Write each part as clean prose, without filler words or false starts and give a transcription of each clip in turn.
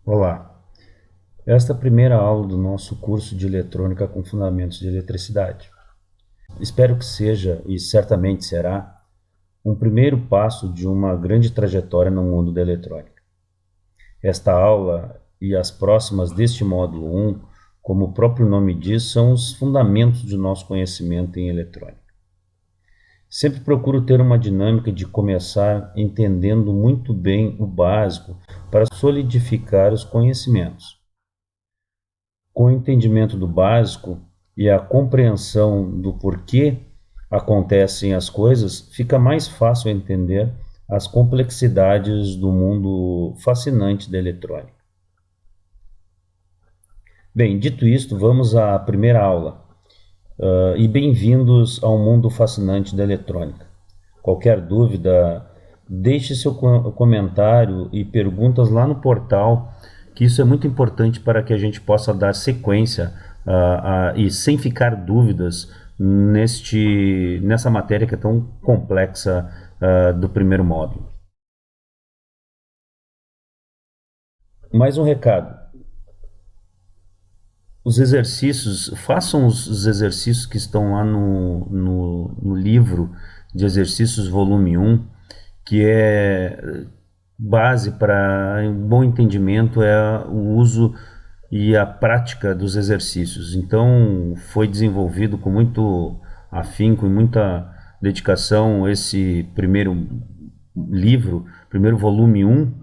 Olá, esta é a primeira aula do nosso curso de Eletrônica com Fundamentos de Eletricidade. Espero que seja, e certamente será, um primeiro passo de uma grande trajetória no mundo da eletrônica. Esta aula e as próximas deste módulo 1, como o próprio nome diz, são os fundamentos do nosso conhecimento em eletrônica. Sempre procuro ter uma dinâmica de começar entendendo muito bem o básico para solidificar os conhecimentos. Com o entendimento do básico e a compreensão do porquê acontecem as coisas, fica mais fácil entender as complexidades do mundo fascinante da eletrônica. Bem, dito isto, vamos à primeira aula. E bem-vindos ao mundo fascinante da eletrônica. Qualquer dúvida, deixe seu comentário e perguntas lá no portal, que isso é muito importante para que a gente possa dar sequência e sem ficar dúvidas nessa matéria que é tão complexa do primeiro módulo. Mais um recado. Os exercícios, façam os exercícios que estão lá no livro de exercícios volume 1, que é base para um bom entendimento, é o uso e a prática dos exercícios. Então, foi desenvolvido com muito afinco e muita dedicação esse primeiro livro, primeiro volume 1,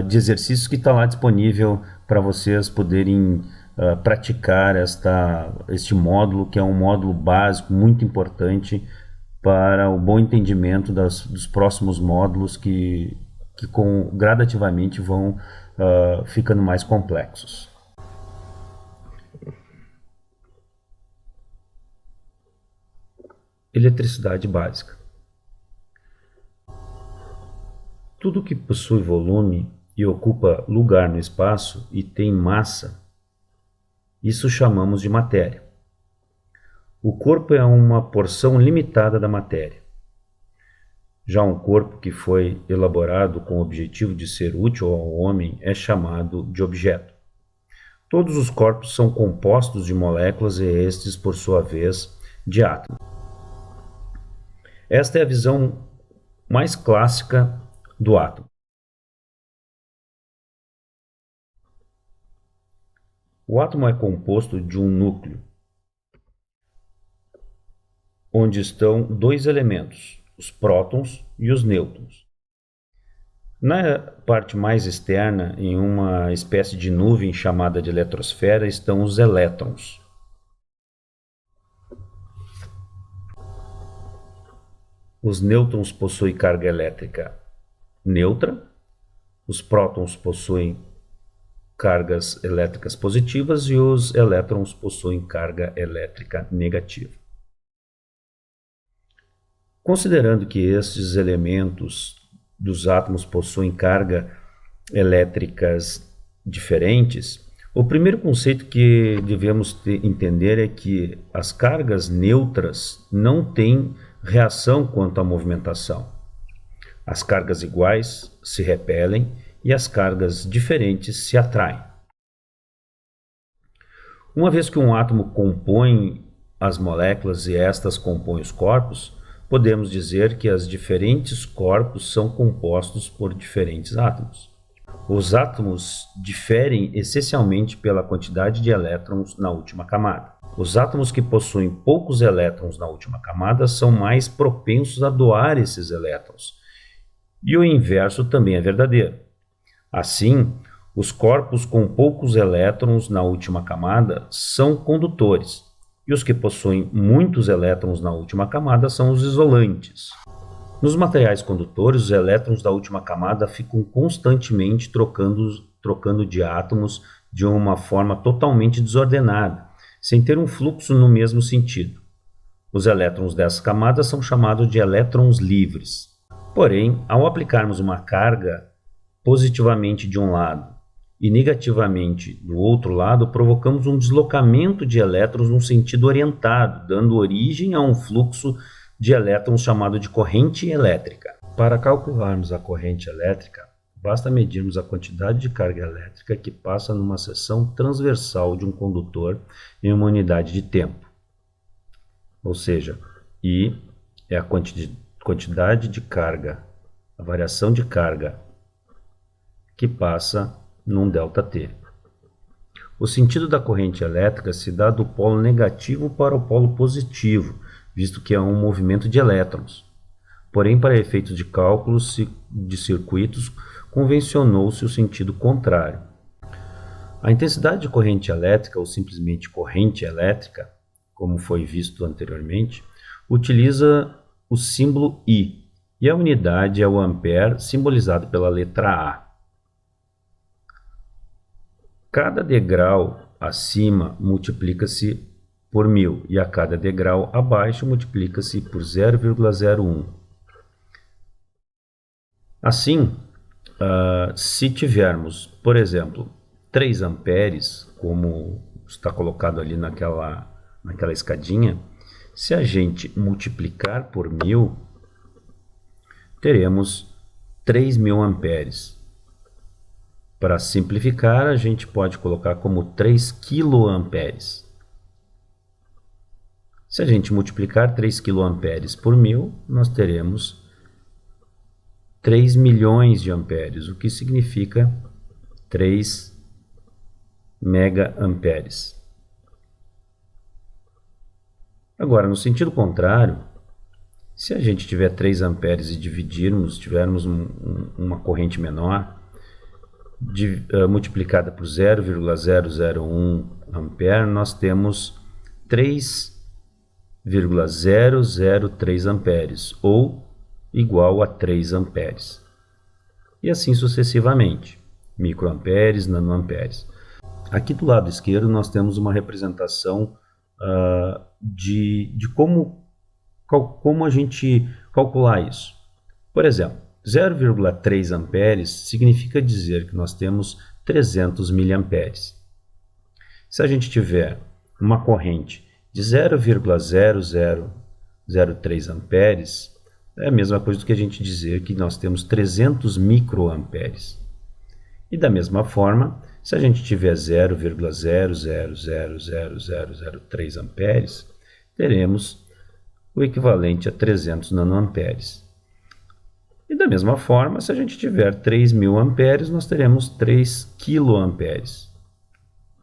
de exercícios que está lá disponível para vocês poderem praticar este módulo, que é um módulo básico muito importante para o bom entendimento dos próximos módulos que gradativamente vão ficando mais complexos. Eletricidade básica. Tudo que possui volume e ocupa lugar no espaço e tem massa, isso chamamos de matéria. O corpo é uma porção limitada da matéria. Já um corpo que foi elaborado com o objetivo de ser útil ao homem é chamado de objeto. Todos os corpos são compostos de moléculas e estes, por sua vez, de átomos. Esta é a visão mais clássica do átomo. O átomo é composto de um núcleo, onde estão dois elementos, os prótons e os nêutrons. Na parte mais externa, em uma espécie de nuvem chamada de eletrosfera, estão os elétrons. Os nêutrons possuem carga elétrica neutra, os prótons possuem cargas elétricas positivas e os elétrons possuem carga elétrica negativa. Considerando que estes elementos dos átomos possuem cargas elétricas diferentes, o primeiro conceito que devemos entender é que as cargas neutras não têm reação quanto à movimentação. As cargas iguais se repelem e as cargas diferentes se atraem. Uma vez que um átomo compõe as moléculas e estas compõem os corpos, podemos dizer que os diferentes corpos são compostos por diferentes átomos. Os átomos diferem essencialmente pela quantidade de elétrons na última camada. Os átomos que possuem poucos elétrons na última camada são mais propensos a doar esses elétrons. E o inverso também é verdadeiro. Assim, os corpos com poucos elétrons na última camada são condutores, e os que possuem muitos elétrons na última camada são os isolantes. Nos materiais condutores, os elétrons da última camada ficam constantemente trocando de átomos de uma forma totalmente desordenada, sem ter um fluxo no mesmo sentido. Os elétrons dessa camada são chamados de elétrons livres. Porém, ao aplicarmos uma carga positivamente de um lado e negativamente do outro lado, provocamos um deslocamento de elétrons num sentido orientado, dando origem a um fluxo de elétrons chamado de corrente elétrica. Para calcularmos a corrente elétrica, basta medirmos a quantidade de carga elétrica que passa numa seção transversal de um condutor em uma unidade de tempo. Ou seja, I é a quantidade de carga, a variação de carga que passa num ΔT. O sentido da corrente elétrica se dá do polo negativo para o polo positivo, visto que é um movimento de elétrons. Porém, para efeitos de cálculos de circuitos, convencionou-se o sentido contrário. A intensidade de corrente elétrica, ou simplesmente corrente elétrica, como foi visto anteriormente, utiliza o símbolo I, e a unidade é o ampere, simbolizado pela letra A. Cada degrau acima multiplica-se por 1000 e a cada degrau abaixo multiplica-se por 0,01. Assim, se tivermos, por exemplo, 3 amperes, como está colocado ali naquela escadinha, se a gente multiplicar por 1000, teremos 3.000 amperes. Para simplificar, a gente pode colocar como 3 quiloamperes. Se a gente multiplicar 3 quiloamperes por 1000, nós teremos 3 milhões de amperes, o que significa 3 megaamperes. Agora, no sentido contrário, se a gente tiver 3 amperes e tivermos uma corrente menor, multiplicada por 0,001 ampere, nós temos 3,003 amperes, ou igual a 3 amperes. E assim sucessivamente, microamperes, nanoamperes. Aqui do lado esquerdo nós temos uma representação de como a gente calcular isso. Por exemplo, 0,3 amperes significa dizer que nós temos 300 miliamperes. Se a gente tiver uma corrente de 0,0003 amperes, é a mesma coisa do que a gente dizer que nós temos 300 microamperes. E da mesma forma, se a gente tiver 0,000003 amperes, teremos o equivalente a 300 nanoamperes. E da mesma forma, se a gente tiver 3.000 amperes, nós teremos 3 quiloamperes.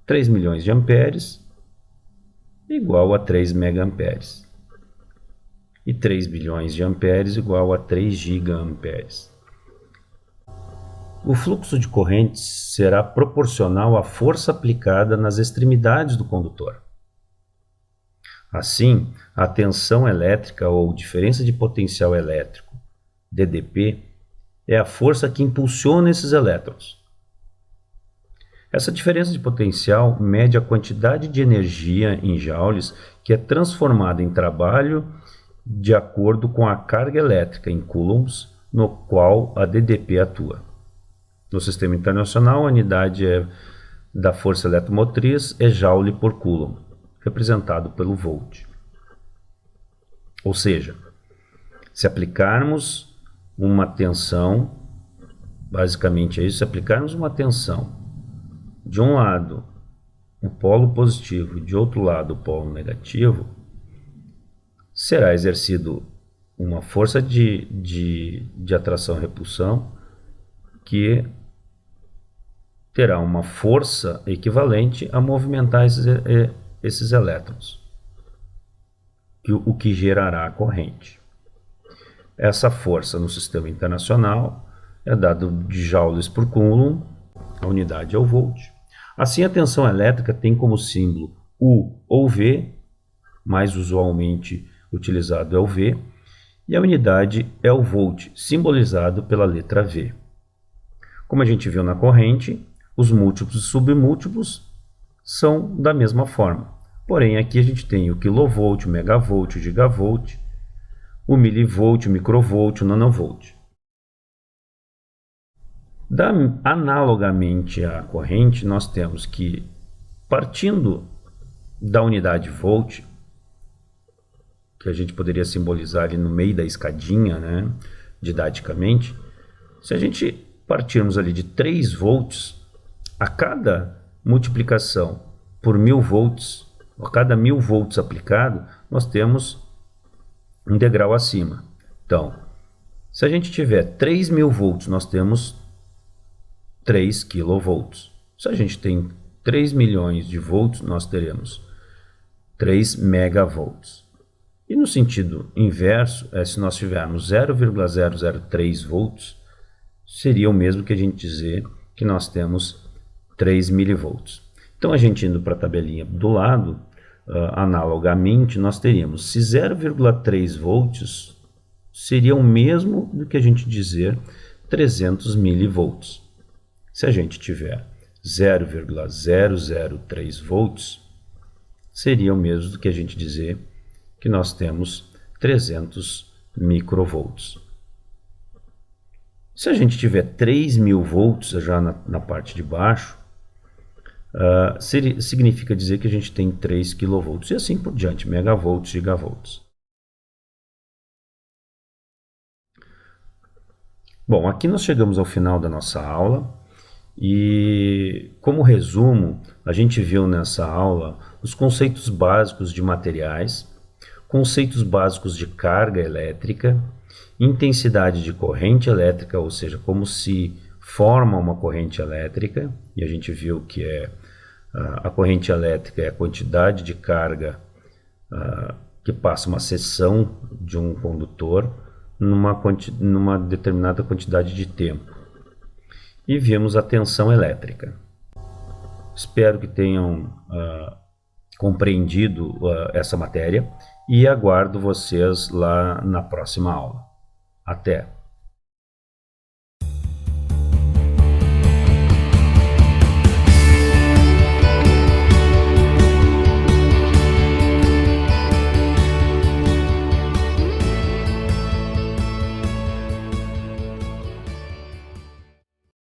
3 milhões de amperes igual a 3 megaamperes. E 3 bilhões de amperes igual a 3 gigaamperes. O fluxo de correntes será proporcional à força aplicada nas extremidades do condutor. Assim, a tensão elétrica ou diferença de potencial elétrico, DDP, é a força que impulsiona esses elétrons. Essa diferença de potencial mede a quantidade de energia em joules que é transformada em trabalho de acordo com a carga elétrica em coulombs no qual a DDP atua. No sistema internacional, a unidade da força eletromotriz é joule por coulomb, representado pelo volt. Ou seja, se aplicarmos uma tensão, basicamente é isso, se aplicarmos uma tensão de um lado o polo positivo e de outro lado o polo negativo, será exercido uma força de atração e repulsão que terá uma força equivalente a movimentar esses elétrons, o que gerará a corrente. Essa força no sistema internacional é dada de joules por coulomb, a unidade é o volt. Assim, a tensão elétrica tem como símbolo U ou V, mais usualmente utilizado é o V, e a unidade é o volt, simbolizado pela letra V. Como a gente viu na corrente, os múltiplos e submúltiplos são da mesma forma. Porém, aqui a gente tem o quilovolt, o megavolt, o gigavolt, o milivolt, o microvolt, o nanovolt. Analogamente à corrente, nós temos que, partindo da unidade volt, que a gente poderia simbolizar ali no meio da escadinha, né, didaticamente, se a gente partirmos ali de 3 volts, a cada multiplicação por 1000 volts, a cada 1000 volts aplicado, nós temos um degrau acima. Então, se a gente tiver 3000 volts, nós temos 3 kV. Se a gente tem 3 milhões de volts, nós teremos 3 megavolts. E no sentido inverso, se nós tivermos 0,003 volts, seria o mesmo que a gente dizer que nós temos 3 milivolts. Então, a gente indo para a tabelinha do lado, analogamente, nós teríamos, se 0,3 volts seria o mesmo do que a gente dizer 300 milivolts. Se a gente tiver 0,003 volts, seria o mesmo do que a gente dizer que nós temos 300 microvolts. Se a gente tiver 3.000 volts já na parte de baixo, significa dizer que a gente tem 3 kV e assim por diante, megavolts, gigavolts. Bom, aqui nós chegamos ao final da nossa aula e, como resumo, a gente viu nessa aula os conceitos básicos de materiais, conceitos básicos de carga elétrica, intensidade de corrente elétrica, ou seja, como se forma uma corrente elétrica, e a gente viu que a corrente elétrica é a quantidade de carga que passa uma seção de um condutor numa determinada quantidade de tempo. E vimos a tensão elétrica. Espero que tenham compreendido essa matéria e aguardo vocês lá na próxima aula. Até!